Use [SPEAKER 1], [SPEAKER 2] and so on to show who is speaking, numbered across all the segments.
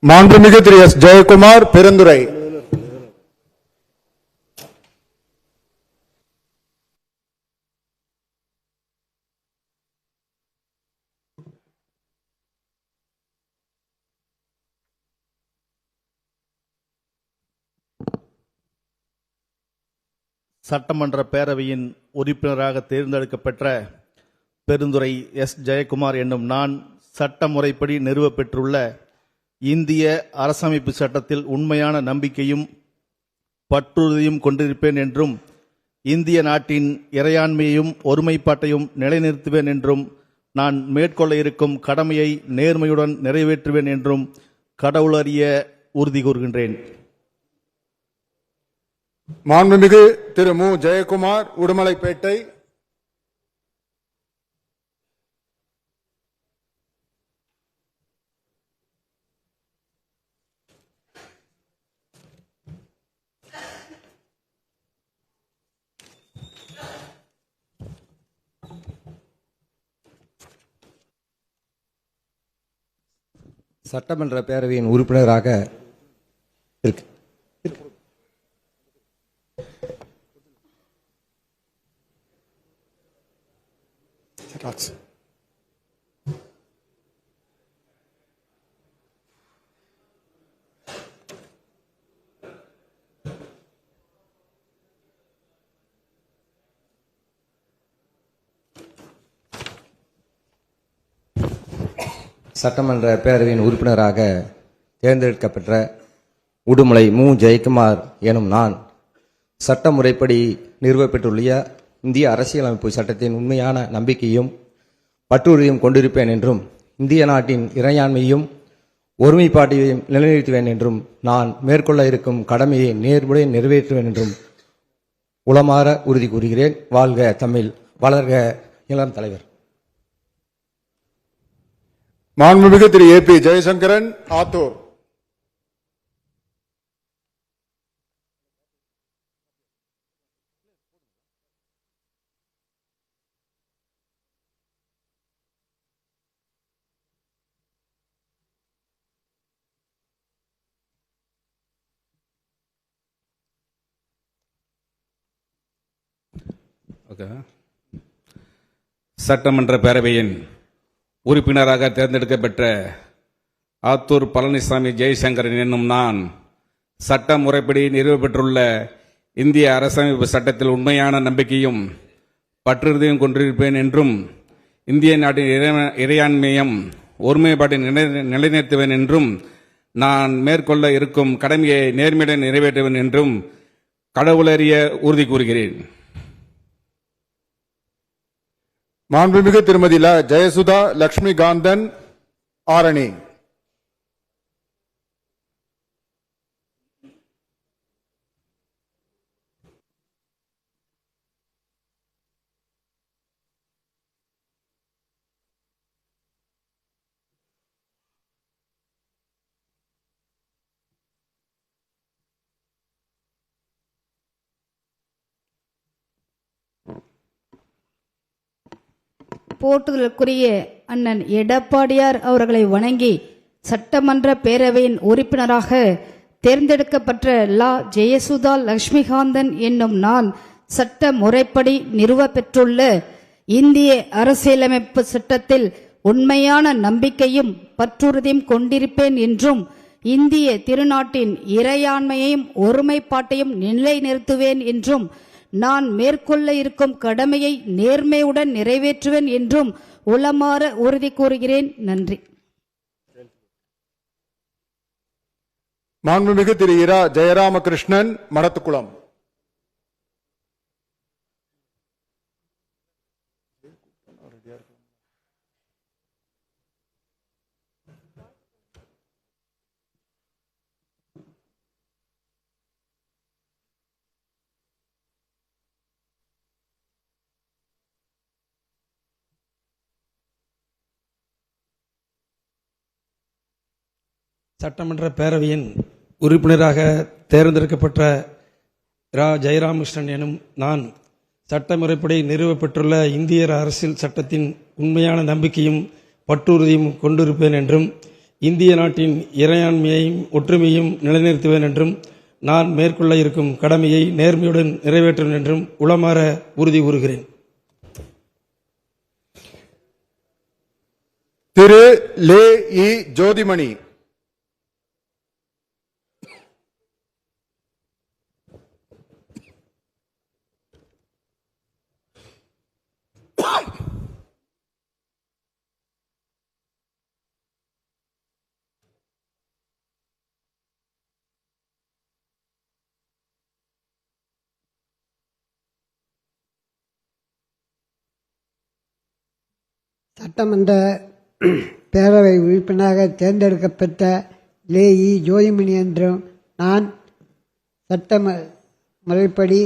[SPEAKER 1] மாண்புமிகு திரு எஸ் ஜெயக்குமார் பெருந்துறை.
[SPEAKER 2] சட்டமன்ற பேரவையின் உறுப்பினராக தேர்ந்தெடுக்கப்பெற்ற பெருந்துறை எஸ் ஜெயக்குமார் என்னும் நான் சட்ட முறைப்படி நிறுவப்பெற்றுள்ள இந்திய அரசமைப்பு சட்டத்தில் உண்மையான நம்பிக்கையும் பற்றுறுதியும் கொண்டிருப்பேன் என்றும் இந்திய நாட்டின் இறையாண்மையையும் ஒருமைப்பாட்டையும் நிலைநிறுத்துவேன் என்றும் நான் மேற்கொள்ள இருக்கும் கடமையை நேர்மையுடன் நிறைவேற்றுவேன் என்றும் கடவுளறிய உறுதி கூறுகின்றேன்.
[SPEAKER 1] மாண்புமிகு திரு மு ஜெயக்குமார் உடுமலைப்பேட்டை.
[SPEAKER 3] சட்டமன்ற பேரவையின் உறுப்பினராக இருக்கு. சட்டமன்ற பேரவையின் உறுப்பினராக தேர்ந்தெடுக்கப்பட்ட உடுமலை மு ஜெயக்குமார் எனும் நான் சட்ட முறைப்படி நிறுவப்பெற்றுள்ள இந்திய அரசியலமைப்பு சட்டத்தின் உண்மையான நம்பிக்கையும் பற்றுறுதியும் கொண்டிருப்பேன் என்றும் இந்திய நாட்டின் இறையாண்மையும் ஒருமைப்பாட்டையும் நிலைநிறுத்துவேன் என்றும் நான் மேற்கொள்ள இருக்கும் கடமையை நேர்முறையில் நிறைவேற்றுவேன் என்றும் உளமாற உறுதி கூறுகிறேன். வாழ்க தமிழ், வளர்க இளம் தலைவர்.
[SPEAKER 1] மாண்புமிகு திரு ஏ பி ஜெயசங்கரன் ஆத்தூர்.
[SPEAKER 4] சட்டமன்ற பேரவையின் உறுப்பினராக தேர்ந்தெடுக்கப்பட்ட ஆத்தூர் பழனிசாமி ஜெயசங்கரன் என்னும் நான் சட்ட முறைப்படி நிறுவப்பெற்றுள்ள இந்திய அரசமைப்பு சட்டத்தில் உண்மையான நம்பிக்கையும் பற்றுறுதியும் கொண்டிருப்பேன் என்றும் இந்திய நாட்டின் இறையாண்மையும் ஒருமைப்பாட்டை நிலைநிறுத்துவேன் என்றும் நான் மேற்கொள்ள இருக்கும் கடமையை நேர்மையுடன் நிறைவேற்றுவேன் என்றும் கடவுளறிய உறுதி கூறுகிறேன்.
[SPEAKER 1] மாண்புமிகு திருமதி ஜெயசுதா லட்சுமி காந்தன் ஆரணி.
[SPEAKER 5] போற்றுதலுக்குரிய அண்ணன் எடப்பாடியார் அவர்களை வணங்கி சட்டமன்ற பேரவையின் உறுப்பினராக தேர்ந்தெடுக்கப்பட்ட ஜெயசுதா லட்சுமிகாந்தன் என்னும் நான் சட்ட முறைப்படி நிறுவப்பெற்றுள்ள இந்திய அரசியலமைப்பு சட்டத்தில் உண்மையான நம்பிக்கையும் பற்றுறுதியும் கொண்டிருப்பேன் என்றும் இந்திய திருநாட்டின் இறையாண்மையையும் ஒருமைப்பாட்டையும் நிலைநிறுத்துவேன் என்றும் நான் மேற்கொள்ள இருக்கும் கடமையை நேர்மையுடன் நிறைவேற்றுவேன் என்றும் உளமாற உறுதி கூறுகிறேன். நன்றி.
[SPEAKER 1] மாண்புமிகு திரு இரா ஜெயராமகிருஷ்ணன் மடத்துக்குளம்.
[SPEAKER 6] சட்டமன்ற பேரவையின் உறுப்பினராக தேர்ந்தெடுக்கப்பட்ட ஜெயராமகிருஷ்ணன் எனும் நான் சட்ட முறைப்படி நிறுவப்பெற்றுள்ள இந்திய அரசியல் சட்டத்தின் உண்மையான நம்பிக்கையும் பற்றுறுதியும் கொண்டிருப்பேன் என்றும் இந்திய நாட்டின் இறையாண்மையையும் ஒற்றுமையும் நிலைநிறுத்துவேன் என்றும் நான் மேற்கொள்ள இருக்கும் கடமையை நேர்மையுடன் நிறைவேற்றுவேன் என்றும் உளமாற உறுதி கூறுகிறேன்.
[SPEAKER 1] திரு லே இ ஜோதிமணி.
[SPEAKER 7] சட்டமன்ற பேரவை உறுப்பினராக தேர்ந்தெடுக்கப்பட்ட லே இ ஜோதிமணி என்றும் நான் சட்ட முறைப்படி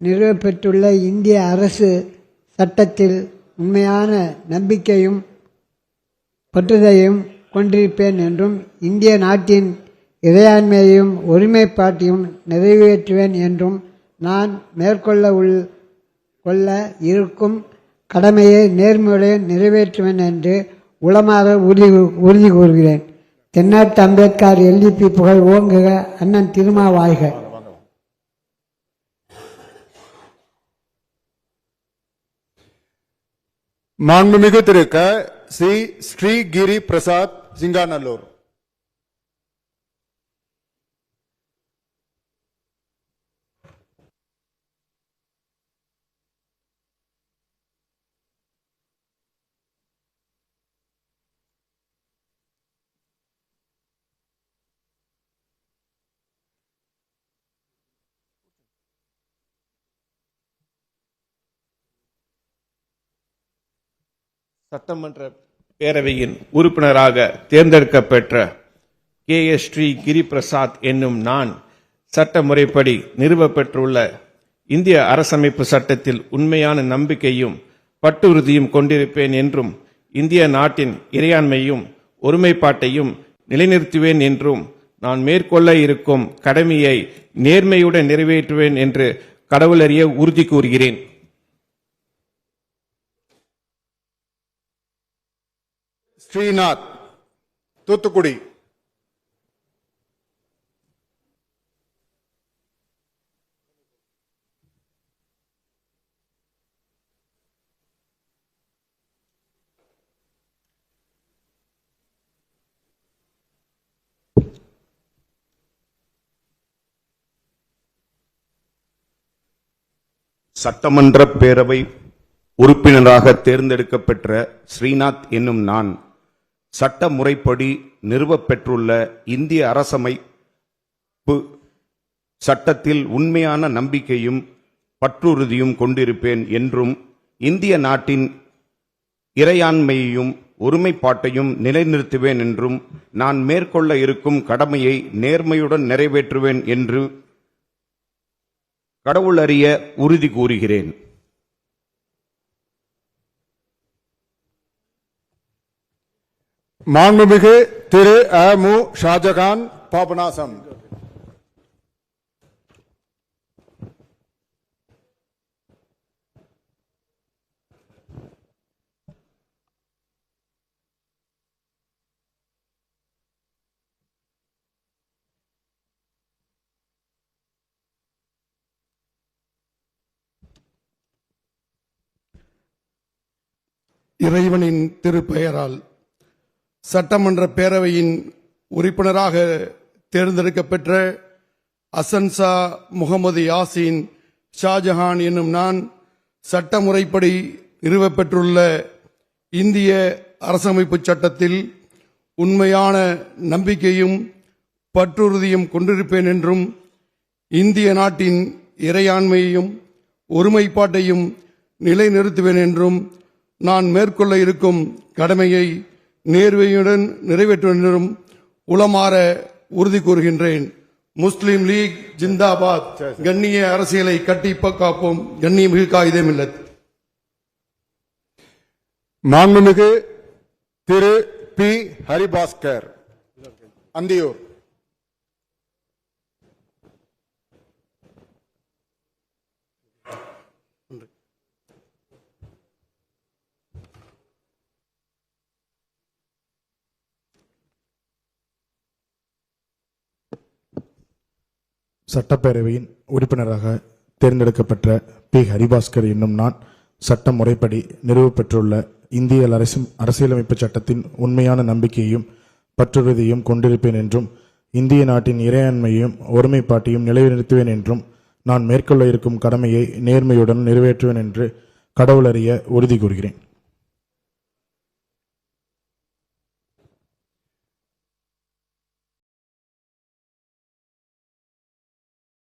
[SPEAKER 7] நிறுவப்பெற்றுள்ள இந்திய அரசு சட்டத்தில் உண்மையான நம்பிக்கையும் பற்றுதலையும் கொண்டிருப்பேன் என்றும் இந்திய நாட்டின் இறையாண்மையையும் ஒருமைப்பாட்டையும் நிறைவேற்றுவேன் என்றும் நான் கொள்ள இருக்கும் கடமையை நேர்மையுடன் நிறைவேற்றுவேன் என்று உளமாற உறுதி கூறுகிறேன். தென்னாட்டு அம்பேத்கர் எல்டிபி புகழ் ஓங்குக, அண்ணன் திருமா வாழ்க.
[SPEAKER 1] மாண்புமிகு திரு க சி ஸ்ரீகிரி பிரசாத் சிங்காநல்லூர்.
[SPEAKER 8] சட்டமன்ற பேரவையின் உறுப்பினராக தேர்ந்தெடுக்கப்பெற்ற KS ஸ்ரீ கிரி பிரசாத் என்னும் நான் சட்ட முறைப்படி நிறுவப்பெற்றுள்ள இந்திய அரசமைப்பு சட்டத்தில் உண்மையான நம்பிக்கையும் பற்றுறுதியும் கொண்டிருப்பேன் என்றும் இந்திய நாட்டின் இறையாண்மையும் ஒருமைப்பாட்டையும் நிலைநிறுத்துவேன் என்றும் நான் மேற்கொள்ள இருக்கும் கடமையை நேர்மையுடன் நிறைவேற்றுவேன் என்று கடவுளறிய உறுதி கூறுகிறேன்.
[SPEAKER 1] ஸ்ரீநாத், தூத்துக்குடி.
[SPEAKER 9] சட்டமன்ற பேரவை உறுப்பினராக தேர்ந்தெடுக்கப்பெற்ற ஸ்ரீநாத் என்னும் நான் சட்ட முறைப்படி நிறுவப்பெற்றுள்ள இந்திய அரசமைப்பு சட்டத்தில் உண்மையான நம்பிக்கையும் பற்றுறுதியும் கொண்டிருப்பேன் என்றும் இந்திய நாட்டின் இறையாண்மையையும் ஒருமைப்பாட்டையும் நிலைநிறுத்துவேன் என்றும் நான் மேற்கொள்ள இருக்கும் கடமையை நேர்மையுடன் நிறைவேற்றுவேன் என்று கடவுளறிய உறுதி கூறுகிறேன்.
[SPEAKER 1] மாண்புமிகு திரு அ மு ஷாஜகான், பாபநாசம்.
[SPEAKER 10] இறைவனின் திருப்பெயரால் சட்டமன்ற பேரவையின் உறுப்பினராக தேர்ந்தெடுக்கப்பெற்ற அசன்சா முகமது யாசின் ஷாஜஹான் என்னும் நான் சட்ட முறைப்படி நிறுவப்பெற்றுள்ள இந்திய அரசமைப்பு சட்டத்தில் உண்மையான நம்பிக்கையும் பற்றுறுதியும் கொண்டிருப்பேன் என்றும் இந்திய நாட்டின் இறையாண்மையையும் ஒருமைப்பாட்டையும் நிலைநிறுத்துவேன் என்றும் நான் மேற்கொள்ள இருக்கும் கடமையை நேர்மையுடன் நிறைவேற்றுவேன் என்றும் உளமாற உறுதி கூறுகின்றேன். முஸ்லிம் லீக் ஜிந்தாபாத். கண்ணிய அரசியலை கட்டி காப்போம். கண்ணியமிகு காயிதே மில்லத்.
[SPEAKER 1] மாண்புமிகு திரு பி ஹரிபாஸ்கர், அந்தியூர். சட்டப்பேரவையின் உறுப்பினராக தேர்ந்தெடுக்கப்பட்ட பி ஹரிபாஸ்கர் என்னும் நான் சட்ட முறைப்படி நிறுவப்பெற்றுள்ள இந்திய அரசியலமைப்பு சட்டத்தின் உண்மையான நம்பிக்கையையும் பற்றுறுதியும் கொண்டிருப்பேன் என்றும் இந்திய நாட்டின் இறையாண்மையையும் ஒருமைப்பாட்டையும் நிலைநிறுத்துவேன் என்றும் நான் மேற்கொள்ள இருக்கும் கடமையை நேர்மையுடன் நிறைவேற்றுவேன் என்று கடவுளறிய உறுதி கூறுகிறேன்.